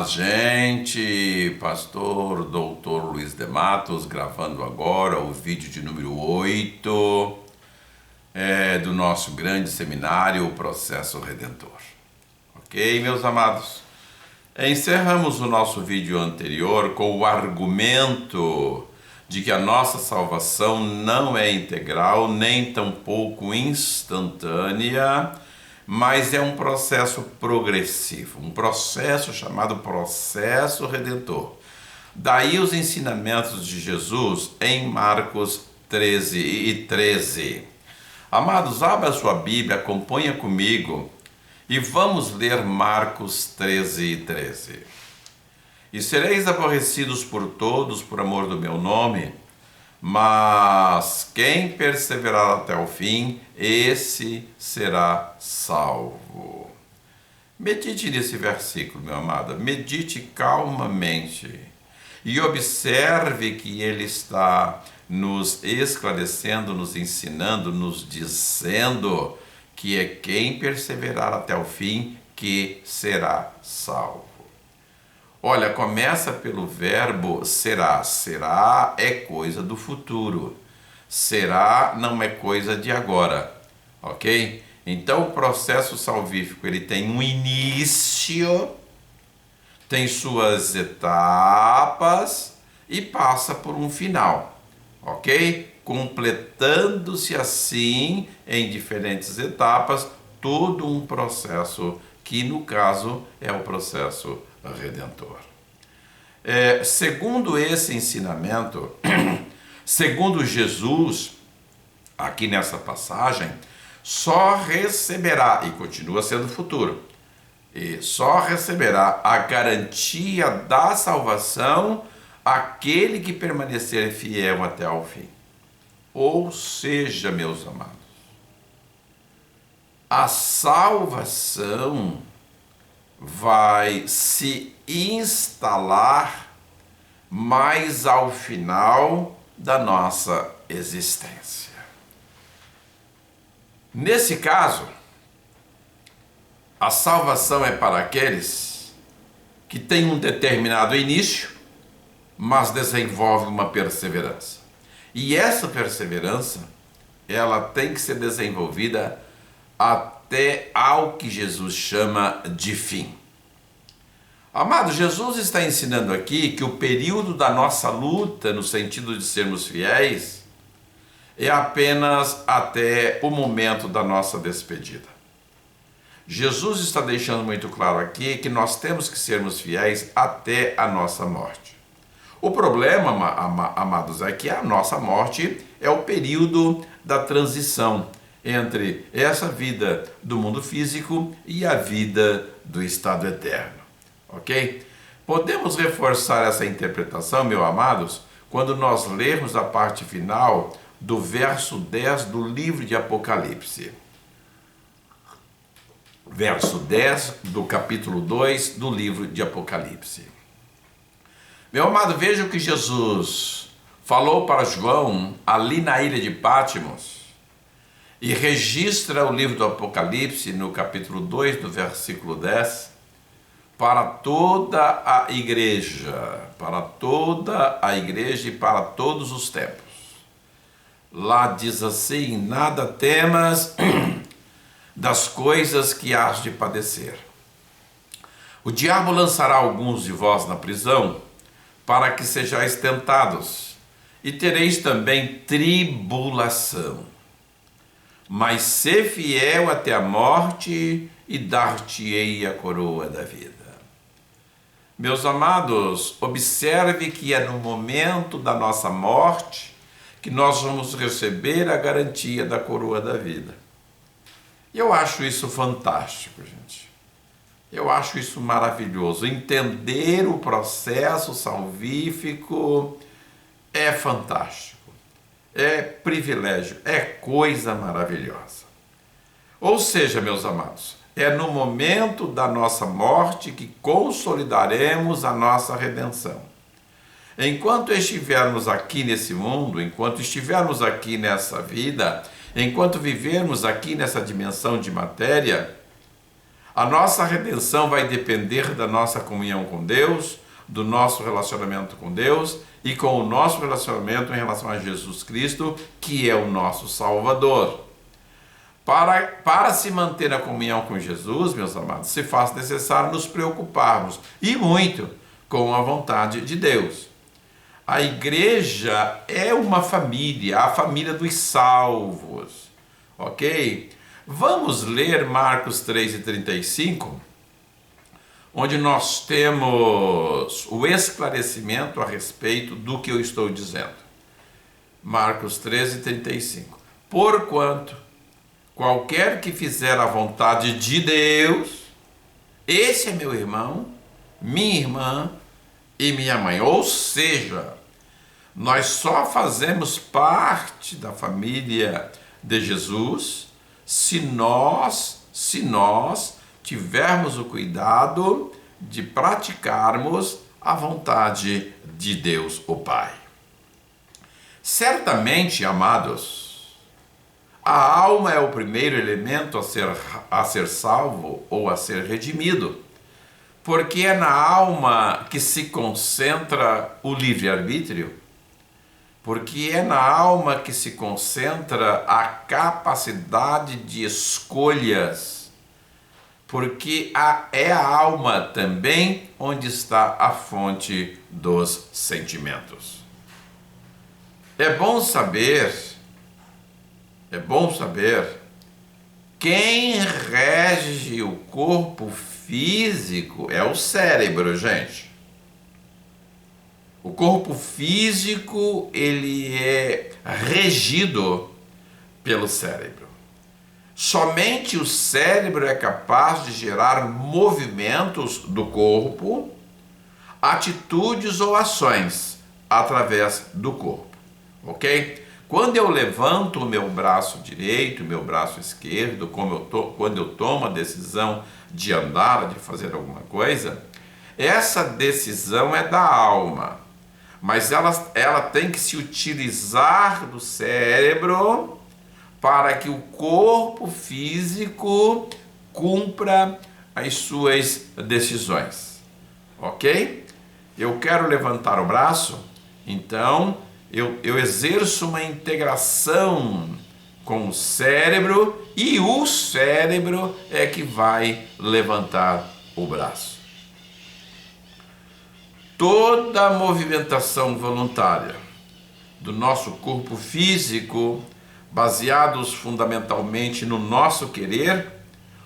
Paz, gente! Pastor Dr. Luiz de Matos gravando agora o vídeo de número 8 do nosso grande seminário, o Processo Redentor. Ok, meus amados? Encerramos o nosso vídeo anterior com o argumento de que a nossa salvação não é integral, nem tampouco instantânea, mas é um processo progressivo, um processo chamado processo redentor. Daí os ensinamentos de Jesus em Marcos 13:13. Amados, abra sua Bíblia, acompanha comigo e vamos ler Marcos 13:13. E sereis aborrecidos por todos por amor do meu nome, mas quem perseverar até o fim, esse será salvo. Medite nesse versículo, meu amado. Medite calmamente e observe que ele está nos esclarecendo, nos ensinando, nos dizendo que é quem perseverar até o fim que será salvo. Olha, começa pelo verbo será. Será é coisa do futuro. Será não é coisa de agora, ok? Então o processo salvífico ele tem um início, tem suas etapas e passa por um final, ok? Completando-se assim em diferentes etapas todo um processo que no caso é o processo redentor. Segundo esse ensinamento, segundo Jesus, aqui nessa passagem, só receberá, e continua sendo futuro, e só receberá a garantia da salvação aquele que permanecer fiel até ao fim. Ou seja, meus amados, a salvação vai se instalar mais ao final da nossa existência. Nesse caso, a salvação é para aqueles que têm um determinado início, mas desenvolvem uma perseverança. E essa perseverança, ela tem que ser desenvolvida até ao que Jesus chama de fim. Amado, Jesus está ensinando aqui que o período da nossa luta, no sentido de sermos fiéis, é apenas até o momento da nossa despedida. Jesus está deixando muito claro aqui que nós temos que sermos fiéis até a nossa morte. O problema, amados, é que a nossa morte é o período da transição entre essa vida do mundo físico e a vida do estado eterno, ok? Podemos reforçar essa interpretação, meus amados, quando nós lermos a parte final do verso 10 do livro de Apocalipse. Verso 10 do capítulo 2 do livro de Apocalipse. Meu amado, veja o que Jesus falou para João ali na ilha de Patmos, e registra o livro do Apocalipse no capítulo 2, do versículo 10, para toda a igreja e para todos os tempos. Lá diz assim: nada temas das coisas que hás de padecer. O diabo lançará alguns de vós na prisão, para que sejais tentados, e tereis também tribulação. Mas ser fiel até a morte, e dar-te-ei a coroa da vida. Meus amados, observe que é no momento da nossa morte que nós vamos receber a garantia da coroa da vida. E eu acho isso fantástico, gente. Eu acho isso maravilhoso. Entender o processo salvífico é fantástico. É privilégio, é coisa maravilhosa. Ou seja, meus amados, é no momento da nossa morte que consolidaremos a nossa redenção. Enquanto estivermos aqui nesse mundo, enquanto estivermos aqui nessa vida, enquanto vivermos aqui nessa dimensão de matéria, A nossa redenção vai depender da nossa comunhão com Deus, do nosso relacionamento com Deus e com o nosso relacionamento em relação a Jesus Cristo, que é o nosso Salvador. Para se manter a comunhão com Jesus, meus amados, se faz necessário nos preocuparmos, e muito, com a vontade de Deus. A igreja é uma família, a família dos salvos, ok? Vamos ler Marcos 3:35, onde nós temos o esclarecimento a respeito do que eu estou dizendo. Marcos 13:35. Porquanto qualquer que fizer a vontade de Deus, esse é meu irmão, minha irmã e minha mãe. Ou seja, nós só fazemos parte da família de Jesus se nós tivermos o cuidado de praticarmos a vontade de Deus, o Pai. Certamente, amados, a alma é o primeiro elemento a ser salvo ou a ser redimido, porque é na alma que se concentra o livre-arbítrio, porque é na alma que se concentra a capacidade de escolhas, porque é a alma também onde está a fonte dos sentimentos. É bom saber quem rege o corpo físico é o cérebro, gente. O corpo físico, ele é regido pelo cérebro. Somente o cérebro é capaz de gerar movimentos do corpo, atitudes ou ações através do corpo, ok? Quando eu levanto o meu braço direito, o meu braço esquerdo, quando eu tomo a decisão de andar, de fazer alguma coisa, essa decisão é da alma. Mas ela tem que se utilizar do cérebro para que o corpo físico cumpra as suas decisões, ok? Eu quero levantar o braço, então eu exerço uma integração com o cérebro e o cérebro é que vai levantar o braço. Toda a movimentação voluntária do nosso corpo físico, baseados fundamentalmente no nosso querer,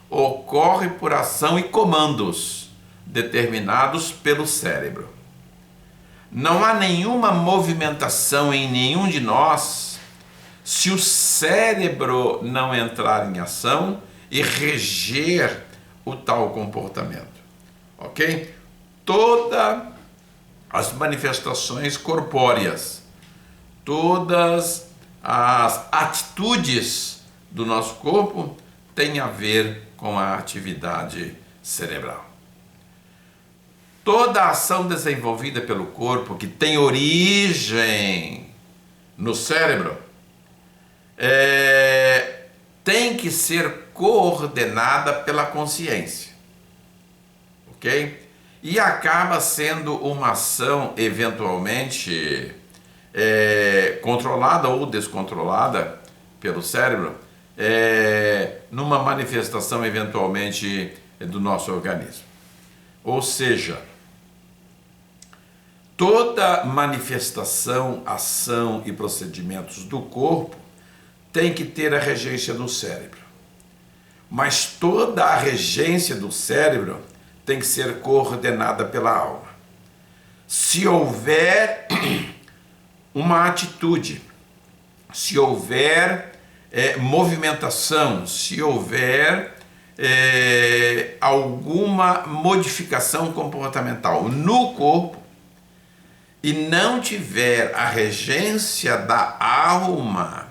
ocorre por ação e comandos determinados pelo cérebro. Não há nenhuma movimentação em nenhum de nós se o cérebro não entrar em ação e reger o tal comportamento, ok? Todas as manifestações corpóreas, todas as atitudes do nosso corpo têm a ver com a atividade cerebral. Toda a ação desenvolvida pelo corpo que tem origem no cérebro tem que ser coordenada pela consciência, ok? E acaba sendo uma ação eventualmente controlada ou descontrolada pelo cérebro, numa manifestação eventualmente do nosso organismo. Ou seja, toda manifestação, ação e procedimentos do corpo tem que ter a regência do cérebro. Mas toda a regência do cérebro tem que ser coordenada pela alma. Se houver uma atitude, se houver movimentação, se houver alguma modificação comportamental no corpo e não tiver a regência da alma,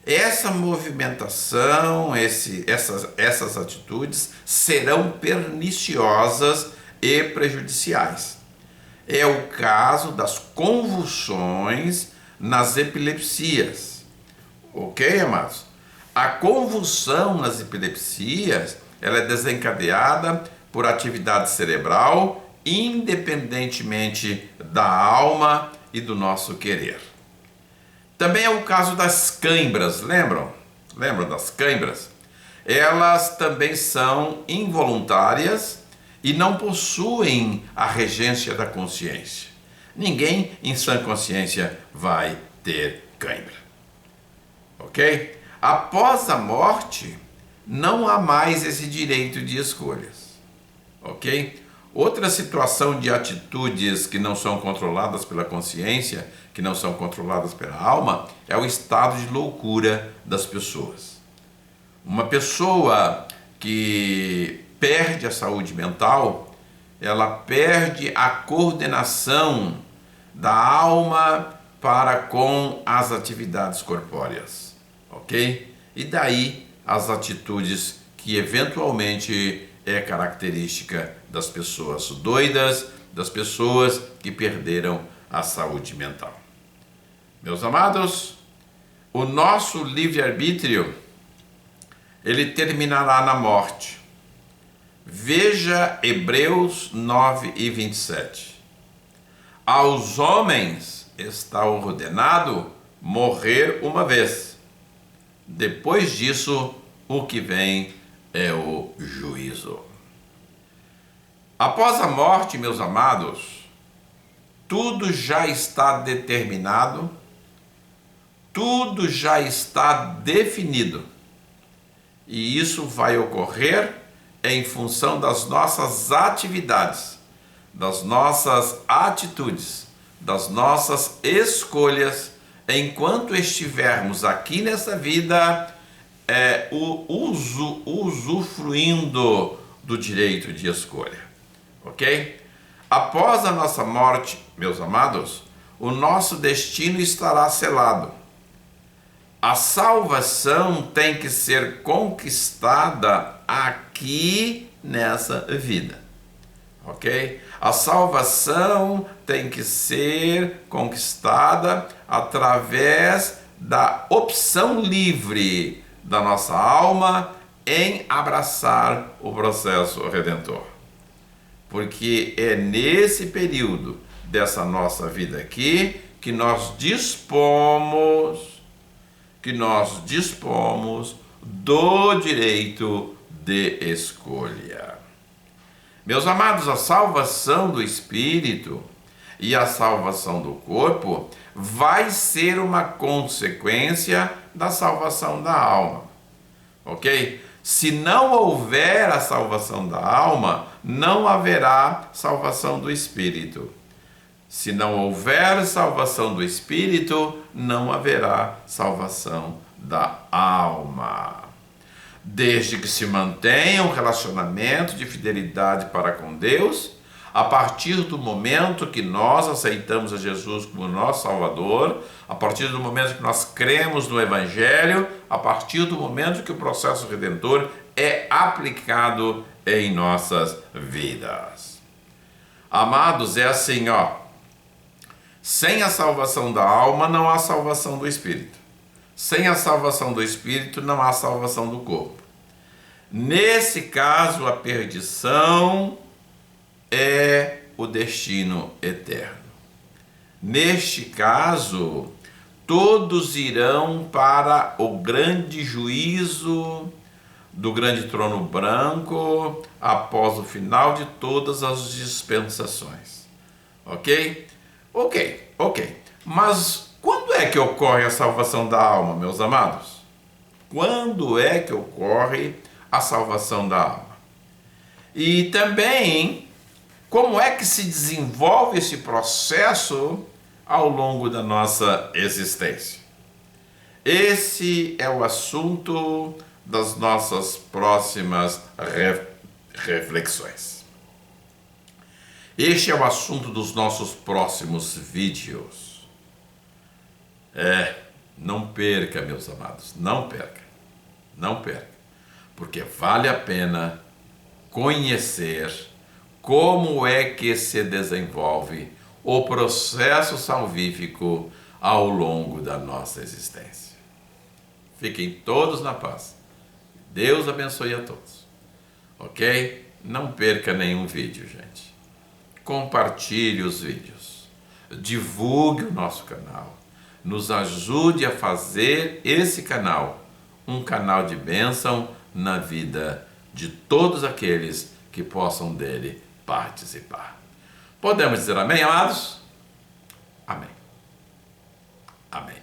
essa movimentação, essas atitudes serão perniciosas e prejudiciais. É o caso das convulsões nas epilepsias, ok, amados? A convulsão nas epilepsias ela é desencadeada por atividade cerebral, independentemente da alma e do nosso querer. Também é o caso das cãibras, lembram? Lembram das cãibras? Elas também são involuntárias e não possuem a regência da consciência. Ninguém em sã consciência vai ter cãibra. Ok? Após a morte, não há mais esse direito de escolhas. Ok? Outra situação de atitudes que não são controladas pela consciência, que não são controladas pela alma, é o estado de loucura das pessoas. Uma pessoa que perde a saúde mental, ela perde a coordenação da alma para com as atividades corpóreas, ok? E daí as atitudes que eventualmente é característica das pessoas doidas, das pessoas que perderam a saúde mental. Meus amados, o nosso livre-arbítrio, ele terminará na morte. Veja Hebreus 9:27. Aos homens está ordenado morrer uma vez. Depois disso, o que vem é o juízo. Após a morte, meus amados, tudo já está determinado, tudo já está definido. E isso vai ocorrer em função das nossas atividades, das nossas atitudes, das nossas escolhas, enquanto estivermos aqui nessa vida, usufruindo do direito de escolha. Ok? Após a nossa morte, meus amados, o nosso destino estará selado. A salvação tem que ser conquistada aqui nessa vida, ok? A salvação tem que ser conquistada através da opção livre da nossa alma em abraçar o processo redentor. Porque é nesse período dessa nossa vida aqui que nós dispomos do direito de escolha. Meus amados, a salvação do espírito e a salvação do corpo vai ser uma consequência da salvação da alma. Ok? Se não houver a salvação da alma, não haverá salvação do espírito. Se não houver salvação do espírito, não haverá salvação da alma. Desde que se mantenha um relacionamento de fidelidade para com Deus, a partir do momento que nós aceitamos a Jesus como nosso Salvador, a partir do momento que nós cremos no Evangelho, a partir do momento que o processo redentor é aplicado em nossas vidas. Amados, é assim, sem a salvação da alma não há salvação do espírito. Sem a salvação do espírito não há salvação do corpo. Nesse caso, a perdição é o destino eterno. Neste caso, todos irão para o grande juízo do grande trono branco após o final de todas as dispensações. Ok? Ok. Mas quando é que ocorre a salvação da alma, meus amados? Quando é que ocorre a salvação da alma? E também, como é que se desenvolve esse processo ao longo da nossa existência? Esse é o assunto das nossas próximas reflexões. Este é o assunto dos nossos próximos vídeos. Não perca, meus amados, não perca, porque vale a pena conhecer como é que se desenvolve o processo salvífico ao longo da nossa existência. Fiquem todos na paz. Deus abençoe a todos. ok? Não perca nenhum vídeo, gente. Compartilhe os vídeos. Divulgue o nosso canal. Nos ajude a fazer esse canal um canal de bênção na vida de todos aqueles que possam dele participar. Podemos dizer amém, amados? Amém. Amém.